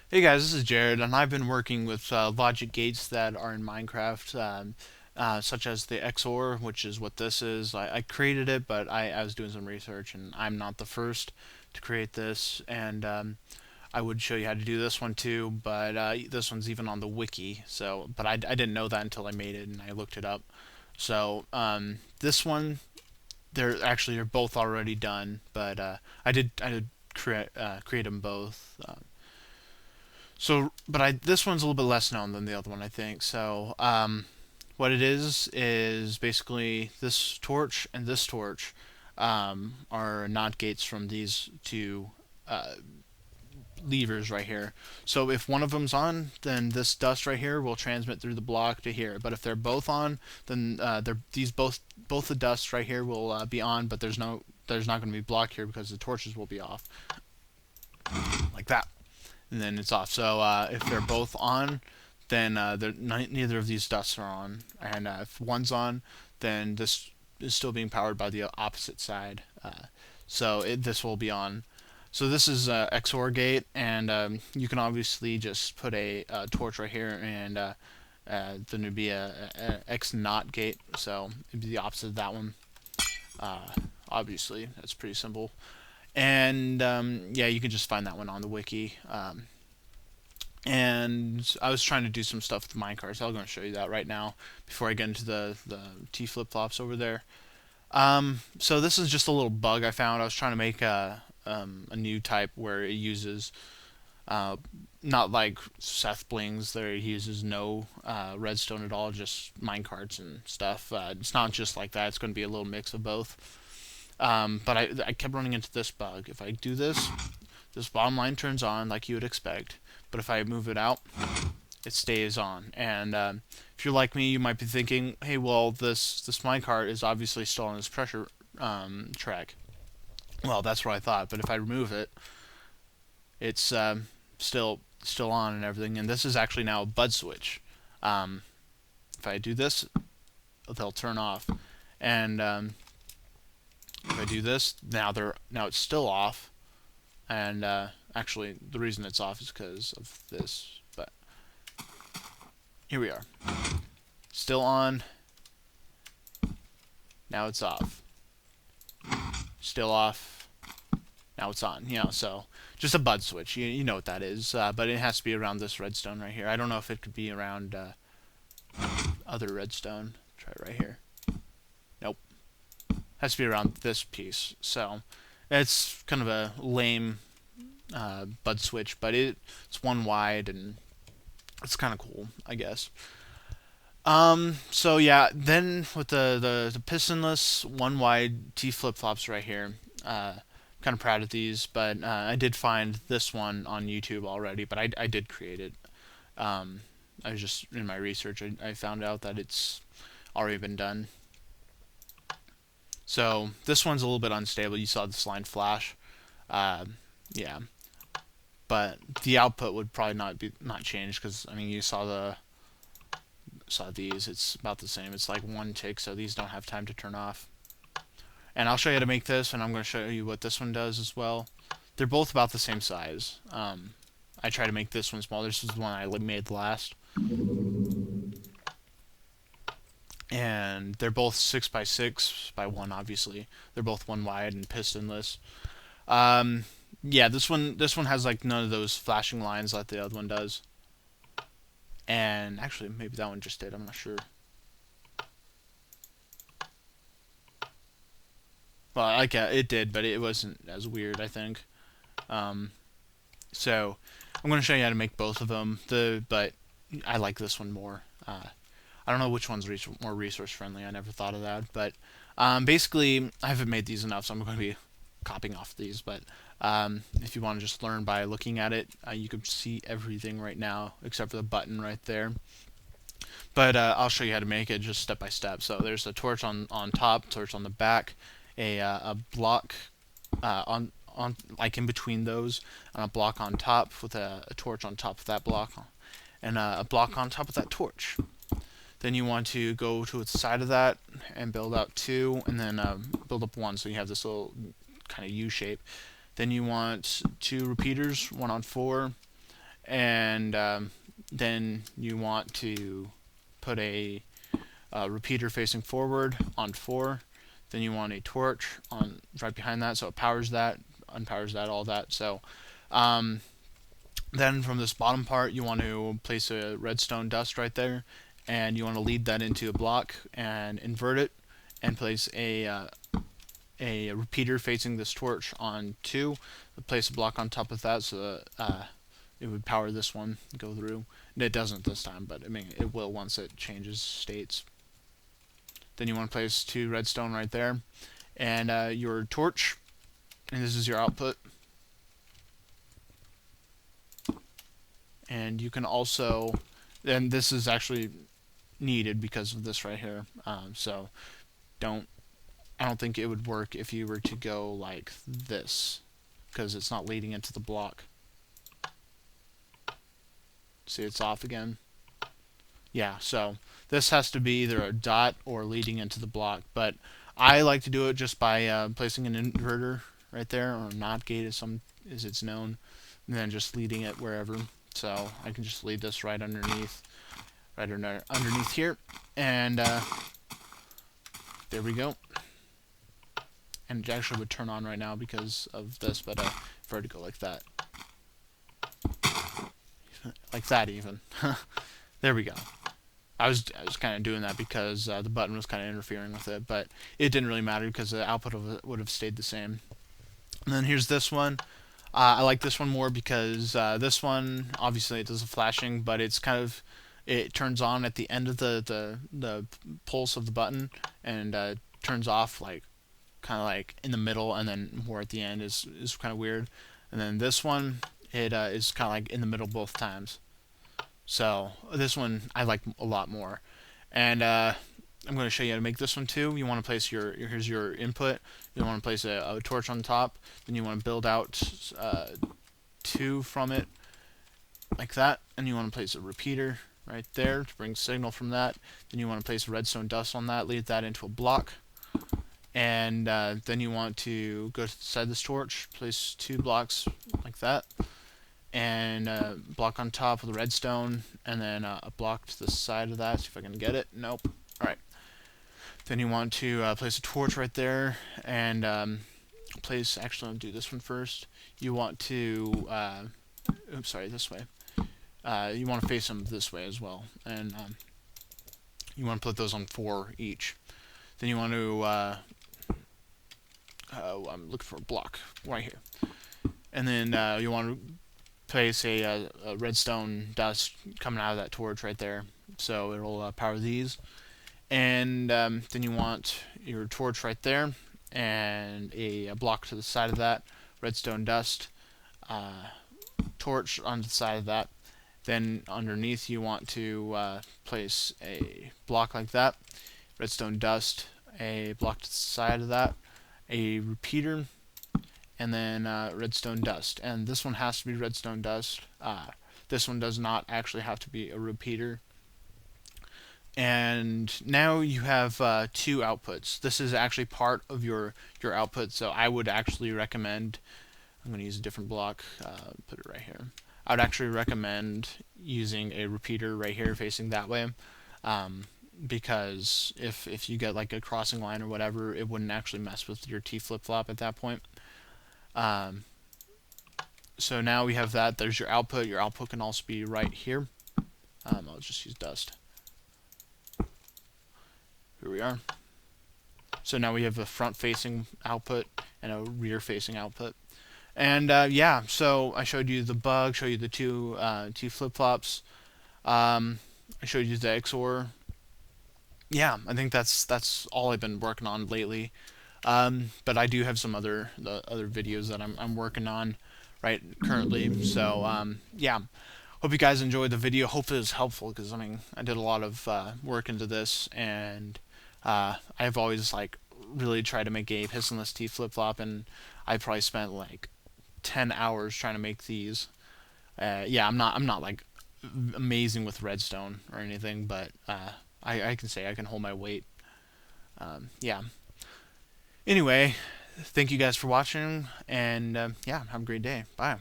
Hey guys, this is Jared, and I've been working with logic gates that are in Minecraft, such as the XOR, which is what this is. I created it, but I was doing some research, and I'm not the first to create this. And I would show you how to do this one too, but this one's even on the wiki. So, but I didn't know that until I made it and I looked it up. So this one, they're both already done, but I did create them both. This one's a little bit less known than the other one, I think. So, what it is basically this torch and this torch are not gates from these two uh, levers right here. So if one of them's on, then this dust right here will transmit through the block to here. But if they're both on, then these both the dust right here will be on, but there's not going to be block here because the torches will be off like that, and then it's off. So if they're both on, then neither of these dusts are on, and if one's on, then this is still being powered by the opposite side. This will be on. So this is XOR gate, and you can obviously just put a torch right here, and then it'd be a X not gate. So it'd be the opposite of that one. Uh, Obviously, that's pretty simple. And yeah, you can just find that one on the wiki. And I was trying to do some stuff with minecarts. I'm going to show you that right now before I get into the t-flip-flops over there. So this is just a little bug I found. I was trying to make a new type where it uses uh, not like Seth Blings, there he uses no redstone at all, just minecarts and stuff. It's not just like that. It's going to be a little mix of both. But I kept running into this bug. If I do this, this bottom line turns on like you would expect. But if I move it out, it stays on. And if you're like me, you might be thinking, hey, well, this minecart is obviously still on this pressure track. Well, that's what I thought. But if I remove it, it's still on and everything. And this is actually now a bud switch. Um, if I do this, they'll turn off. And if I do this, now it's still off. And actually, the reason it's off is because of this. But here we are, still on. Now it's off. Still off. Now it's on. So just a bud switch. You know what that is. But it has to be around this redstone right here. I don't know if it could be around other redstone. Try it right here. Nope. Has to be around this piece. So it's kind of a lame bud switch, but it's one wide and it's kind of cool, I guess. So yeah, then with the pistonless one wide T flip flops right here, kind of proud of these, but I did find this one on YouTube already, but I did create it. I was just in my research, I found out that it's already been done. So this one's a little bit unstable. You saw this line flash. Uh, yeah, but the output would probably not change because I mean you saw these. It's about the same. It's like one tick, so these don't have time to turn off. And I'll show you how to make this, and I'm going to show you what this one does as well. They're both about the same size. I try to make this one smaller. This is the one I made last. And they're both 6x6 by 1, obviously. They're both one wide and pistonless. Yeah, this one has like none of those flashing lines like the other one does. And actually, maybe that one just did. I'm not sure. Well, like it did, but it wasn't as weird, I think. Um, so I'm going to show you how to make both of them. But I like this one more. I don't know which one's more resource friendly. I never thought of that, but basically, I haven't made these enough, so I'm going to be copying off these. But if you want to just learn by looking at it, you can see everything right now except for the button right there. But I'll show you how to make it just step by step. So there's a torch on top, torch on the back, a block on like in between those, and a block on top with a torch on top of that block, and a block on top of that torch. Then you want to go to the side of that and build out 2, and then build up 1, so you have this little kind of U shape. Then you want 2 repeaters, 1 on 4, and then you want to put a repeater facing forward on 4. Then you want a torch on right behind that, so it powers that, unpowers that, all that. So then from this bottom part, you want to place a redstone dust right there, and you want to lead that into a block and invert it, and place a repeater facing this torch on 2. Place a block on top of that so that it would power this one, go through. It doesn't this time, but I mean it will once it changes states. Then you want to place 2 redstone right there, and your torch, and this is your output. And you can also, and this is actually needed because of this right here. So I don't think it would work if you were to go like this, because it's not leading into the block. See, it's off again. Yeah, so this has to be either a dot or leading into the block, but I like to do it just by placing an inverter right there, or NOT gate as it's known, and then just leading it wherever. So I can just lead this right underneath here, and there we go. And it actually would turn on right now because of this, but I prefer to go like that. Like that even. There we go. I was kind of doing that because the button was kind of interfering with it, but it didn't really matter because the output of it would have stayed the same. And then here's this one. I like this one more because this one, obviously it does the flashing, but it's kind of, it turns on at the end of the pulse of the button, and turns off like kind of like in the middle, and then more at the end is kind of weird. And then this one, it is kind of like in the middle both times. So this one I like a lot more. And I'm going to show you how to make this one too. You want to place here's your input. You want to place a torch on top. Then you want to build out 2 from it like that. And you want to place a repeater right there to bring signal from that. Then you want to place redstone dust on that, lead that into a block. And then you want to go to the side of this torch, place 2 blocks like that, and block on top of the redstone, and then a block to the side of that. See if I can get it. Nope. Alright. Then you want to place a torch right there, and actually I'll do this one first. You want to, oops, sorry, this way. You want to face them this way as well, and you want to put those on 4 each. Then you want to, I'm looking for a block right here. And then you want to place a redstone dust coming out of that torch right there, so it'll power these. And then you want your torch right there, and a block to the side of that, redstone dust, torch on the side of that. Then underneath you want to place a block like that, redstone dust, a block to the side of that, a repeater, and then redstone dust. And this one has to be redstone dust. This one does not actually have to be a repeater. And now you have 2 outputs. This is actually part of your output, so I would actually recommend, I'm going to use a different block, put it right here. I would actually recommend using a repeater right here facing that way, because if you get like a crossing line or whatever, it wouldn't actually mess with your t-flip-flop at that point. So now we have that. There's your output. Your output can also be right here. I'll just use dust. Here we are. So now we have a front-facing output and a rear-facing output. And yeah, so I showed you the bug, showed you the 2 t-flip-flops. I showed you the XOR. Yeah, I think that's all I've been working on lately. But I do have some other videos that I'm working on right currently. So yeah, hope you guys enjoyed the video. Hope it was helpful, because I mean I did a lot of work into this, and I've always like really tried to make a pistonless t-flip-flop, and I probably spent like 10 hours trying to make these. Yeah, I'm not like amazing with redstone or anything, but I can say I can hold my weight. Yeah. Anyway, thank you guys for watching, and yeah, have a great day. Bye.